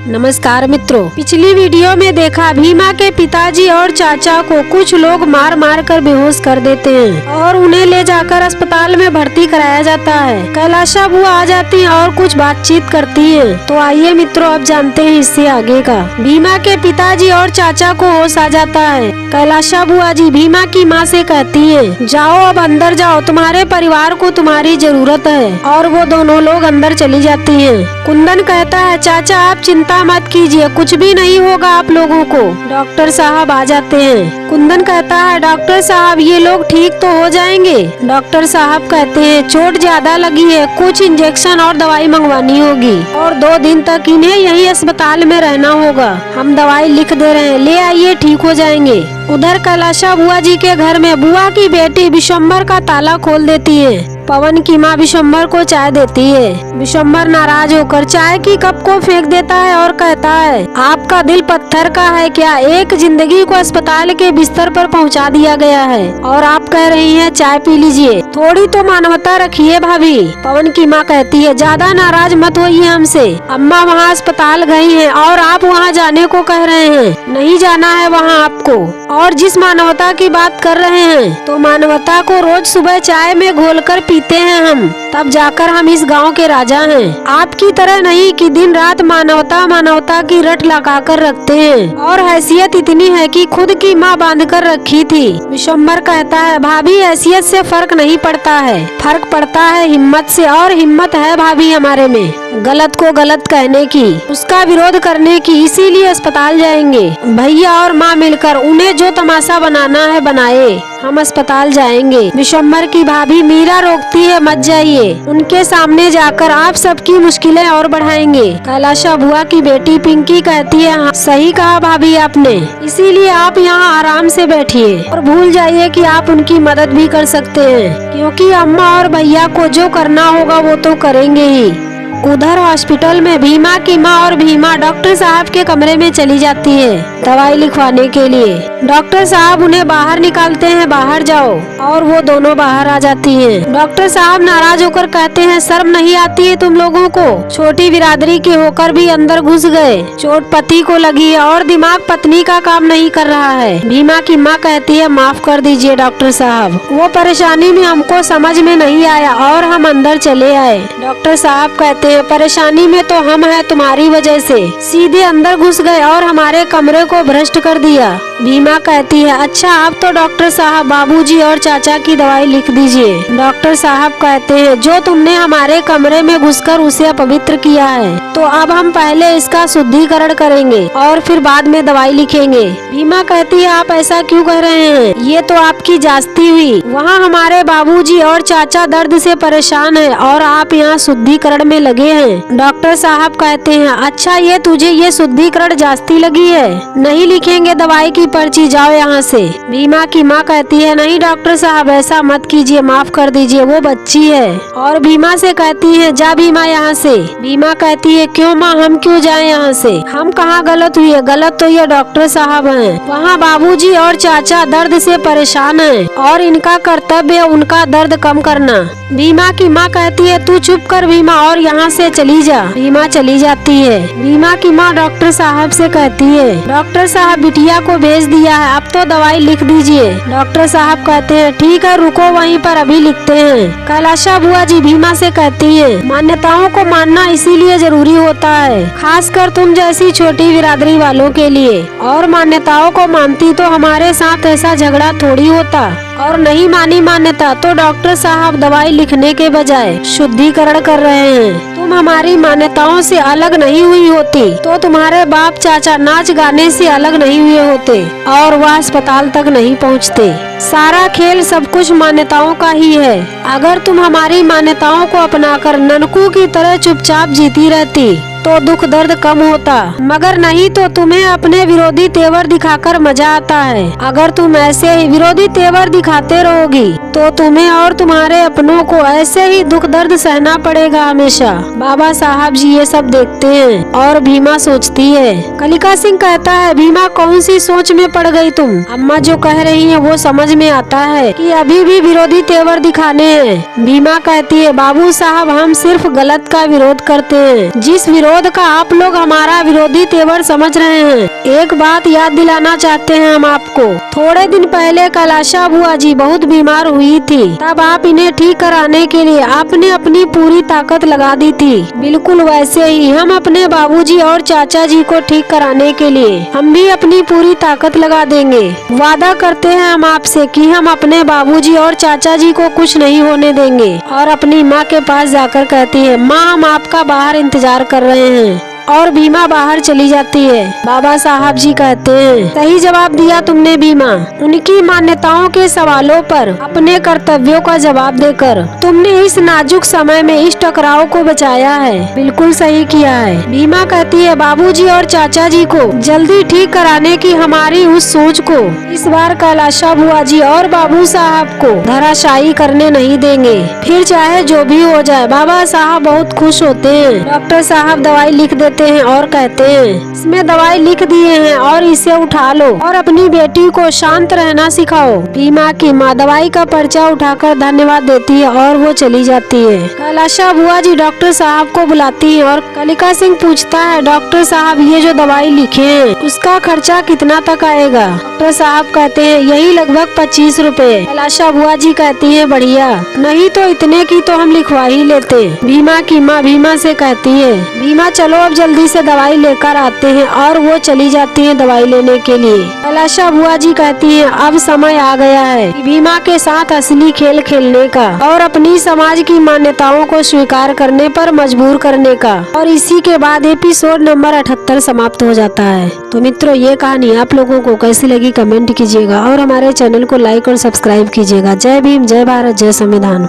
नमस्कार मित्रों, पिछली वीडियो में देखा भीमा के पिताजी और चाचा को कुछ लोग मार मार कर बेहोश कर देते हैं और उन्हें ले जाकर अस्पताल में भर्ती कराया जाता है। कैलाशा बुआ आ जाती हैं और कुछ बातचीत करती हैं। तो आइए मित्रों, अब जानते हैं इससे आगे का। भीमा के पिताजी और चाचा को होश आ जाता है। कैलाशा बुआ जी भीमा की माँ से कहती है, जाओ अब अंदर जाओ, तुम्हारे परिवार को तुम्हारी जरूरत है। और वो दोनों लोग अंदर चली जाती है। कुंदन कहता है, चाचा आप चिंता मत कीजिए, कुछ भी नहीं होगा आप लोगों को। डॉक्टर साहब आ जाते हैं। कुंदन कहता है, डॉक्टर साहब ये लोग ठीक तो हो जाएंगे? डॉक्टर साहब कहते हैं, चोट ज्यादा लगी है, कुछ इंजेक्शन और दवाई मंगवानी होगी और 2 दिन तक इन्हें यही अस्पताल में रहना होगा। हम दवाई लिख दे रहे हैं, ले आइए, ठीक हो जाएंगे। उधर कैलाशा बुआ जी के घर में बुआ की बेटी विशंबर का ताला खोल देती है। पवन की माँ विशंबर को चाय देती है। विशंबर नाराज होकर चाय की कप को फेंक देता है और कहता है, आपका दिल पत्थर का है क्या? एक जिंदगी को अस्पताल के बिस्तर पर पहुंचा दिया गया है और आप कह रही हैं चाय पी लीजिए, थोड़ी तो मानवता रखिए भाभी। पवन की माँ कहती है, ज्यादा नाराज मत होइए हमसे, अम्मा वहाँ अस्पताल गई हैं और आप वहाँ जाने को कह रहे हैं। नहीं जाना है वहाँ आपको। और जिस मानवता की बात कर रहे हैं, तो मानवता को रोज सुबह चाय में घोलकर पीते हैं हम, तब जाकर हम इस गांव के राजा हैं। आपकी तरह नहीं कि दिन रात मानवता मानवता की रट लगा कर रखते हैं और हैसियत इतनी है कि खुद की माँ बांध कर रखी थी। विशंबर कहता है, भाभी हैसियत से फर्क नहीं पड़ता है, फर्क पड़ता है हिम्मत से, और हिम्मत है भाभी हमारे में गलत को गलत कहने की, उसका विरोध करने की, इसीलिए अस्पताल जाएंगे। भैया और माँ मिलकर उन्हें जो तमाशा बनाना है बनाए, हम अस्पताल जाएंगे। विशंबर की भाभी मीरा रोकती है, मत जाइए, उनके सामने जाकर आप सबकी मुश्किलें और बढ़ाएंगे। कैलाशा बुआ की बेटी पिंकी कहती है, हाँ, सही कहा भाभी आपने, इसीलिए आप यहाँ आराम से बैठिए और भूल जाइए कि आप उनकी मदद भी कर सकते हैं, क्योंकि अम्मा और भैया को जो करना होगा वो तो करेंगे ही। उधर हॉस्पिटल में भीमा की माँ और भीमा डॉक्टर साहब के कमरे में चली जाती है दवाई लिखवाने के लिए। डॉक्टर साहब उन्हें बाहर निकालते हैं, बाहर जाओ, और वो दोनों बाहर आ जाती हैं। डॉक्टर साहब नाराज होकर कहते हैं, शर्म नहीं आती है तुम लोगों को? छोटी बिरादरी के होकर भी अंदर घुस गए, चोट पति को लगी है और दिमाग पत्नी का काम नहीं कर रहा है। भीमा की माँ कहती है, माफ कर दीजिए डॉक्टर साहब, वो परेशानी में हमको समझ में नहीं आया और हम अंदर चले आए। डॉक्टर साहब कहते हैं, परेशानी में तो हम हैं, तुम्हारी वजह से सीधे अंदर घुस गए और हमारे कमरे को भ्रष्ट कर दिया। भीमा कहती है, अच्छा आप तो डॉक्टर साहब बाबूजी और चाचा की दवाई लिख दीजिए। डॉक्टर साहब कहते हैं, जो तुमने हमारे कमरे में घुसकर उसे अपवित्र किया है, तो अब हम पहले इसका शुद्धिकरण करेंगे और फिर बाद में दवाई लिखेंगे। भीमा कहती है, आप ऐसा क्यों कह रहे हैं? ये तो आपकी जास्ती हुई, वहाँ हमारे बाबूजी और चाचा दर्द से परेशान है और आप यहाँ शुद्धिकरण में लगे हैं। डॉक्टर साहब कहते हैं, अच्छा ये तुझे ये शुद्धिकरण जास्ती लगी है, नहीं लिखेंगे दवाई की पर्ची, जाओ यहाँ से। भीमा की माँ कहती है, नहीं डॉक्टर साहब ऐसा मत कीजिए, माफ कर दीजिए, वो बच्ची है। और भीमा से कहती है, जा भीमा यहाँ से। भीमा कहती है, क्यों माँ, हम क्यों जाएं यहाँ से? हम कहाँ गलत हुए? गलत तो ये डॉक्टर साहब हैं, वहाँ बाबूजी और चाचा दर्द से परेशान हैं और इनका कर्तव्य है उनका दर्द कम करना। भीमा की माँ कहती है, तू चुप कर भीमा और यहाँ से चली जा। भीमा चली जाती है। भीमा की माँ डॉक्टर साहब से कहती है, डॉक्टर साहब बिटिया को भेज दिया है, अब तो दवाई लिख दीजिए। डॉक्टर साहब कहते हैं, ठीक है रुको वहीं पर अभी लिखते हैं। कैलाशा बुआ जी भीमा से कहती हैं, मान्यताओं को मानना इसीलिए जरूरी होता है, खासकर तुम जैसी छोटी बिरादरी वालों के लिए, और मान्यताओं को मानती तो हमारे साथ ऐसा झगड़ा थोड़ी होता, और नहीं मानी मान्यता तो डॉक्टर साहब दवाई लिखने के बजाय शुद्धिकरण कर रहे हैं। तुम हमारी मान्यताओं से अलग नहीं हुई होती तो तुम्हारे बाप चाचा नाच गाने से अलग नहीं हुए होते और वह अस्पताल तक नहीं पहुंचते। सारा खेल सब कुछ मान्यताओं का ही है। अगर तुम हमारी मान्यताओं को अपनाकर ननकू की तरह चुपचाप जीती रहती तो दुख दर्द कम होता, मगर नहीं तो तुम्हें अपने विरोधी तेवर दिखाकर मजा आता है। अगर तुम ऐसे ही विरोधी तेवर दिखाते रहोगी तो तुम्हें और तुम्हारे अपनों को ऐसे ही दुख दर्द सहना पड़ेगा हमेशा। बाबा साहब जी ये सब देखते हैं और भीमा सोचती है। कलिका सिंह कहता है, भीमा कौन सी सोच में पड़ गई तुम? अम्मा जो कह रही है वो समझ समझ में आता है कि अभी भी विरोधी तेवर दिखाने हैं। भीमा कहती है, बाबू साहब हम सिर्फ गलत का विरोध करते हैं, जिस विरोध का आप लोग हमारा विरोधी तेवर समझ रहे हैं। एक बात याद दिलाना चाहते हैं हम आपको, थोड़े दिन पहले कैलाशा बुआ जी बहुत बीमार हुई थी, तब आप इन्हें ठीक कराने के लिए आपने अपनी पूरी ताकत लगा दी थी। बिल्कुल वैसे ही हम अपने बाबूजी और चाचा जी को ठीक कराने के लिए हम भी अपनी पूरी ताकत लगा देंगे। वादा करते हैं हम आपसे कि हम अपने बाबूजी और चाचा जी को कुछ नहीं होने देंगे। और अपनी माँ के पास जाकर कहती है, माँ हम आपका बाहर इंतजार कर रहे हैं। और भीमा बाहर चली जाती है। बाबा साहब जी कहते हैं, सही जवाब दिया तुमने भीमा। उनकी मान्यताओं के सवालों पर अपने कर्तव्यों का जवाब देकर तुमने इस नाजुक समय में इस टकराव को बचाया है। बिल्कुल सही किया है। भीमा कहती है, बाबूजी और चाचा जी को जल्दी ठीक कराने की हमारी उस सोच को इस बार कैलाशा बुआ जी और बाबू साहब को धराशायी करने नहीं देंगे, फिर चाहे जो भी हो जाए। बाबा साहब बहुत खुश होते हैं। डॉक्टर साहब दवाई लिख देते हैं और कहते हैं, इसमें दवाई लिख दिए हैं और इसे उठा लो और अपनी बेटी को शांत रहना सिखाओ। भीमा की माँ दवाई का पर्चा उठाकर धन्यवाद देती है और वो चली जाती है। कैलाशा बुआ जी डॉक्टर साहब को बुलाती है और कलिका सिंह पूछता है, डॉक्टर साहब ये जो दवाई लिखे हैं उसका खर्चा कितना तक आएगा? डॉक्टर साहब कहते हैं, यही लगभग 25 रुपए। कैलाशा बुआ जी कहती है, बढ़िया, नहीं तो इतने की तो हम लिखवा ही लेते। भीमा की माँ भीमा से कहती है, भीमा चलो अब जल्दी से दवाई लेकर आते हैं। और वो चली जाती है दवाई लेने के लिए। कैलाशा बुआ जी कहती हैं, अब समय आ गया है कि भीमा के साथ असली खेल खेलने का और अपनी समाज की मान्यताओं को स्वीकार करने पर मजबूर करने का। और इसी के बाद एपिसोड नंबर 78 समाप्त हो जाता है। तो मित्रों ये कहानी आप लोगों को कैसी लगी कमेंट कीजिएगा और हमारे चैनल को लाइक और सब्सक्राइब कीजिएगा। जय भीम, जय भारत, जय संविधान।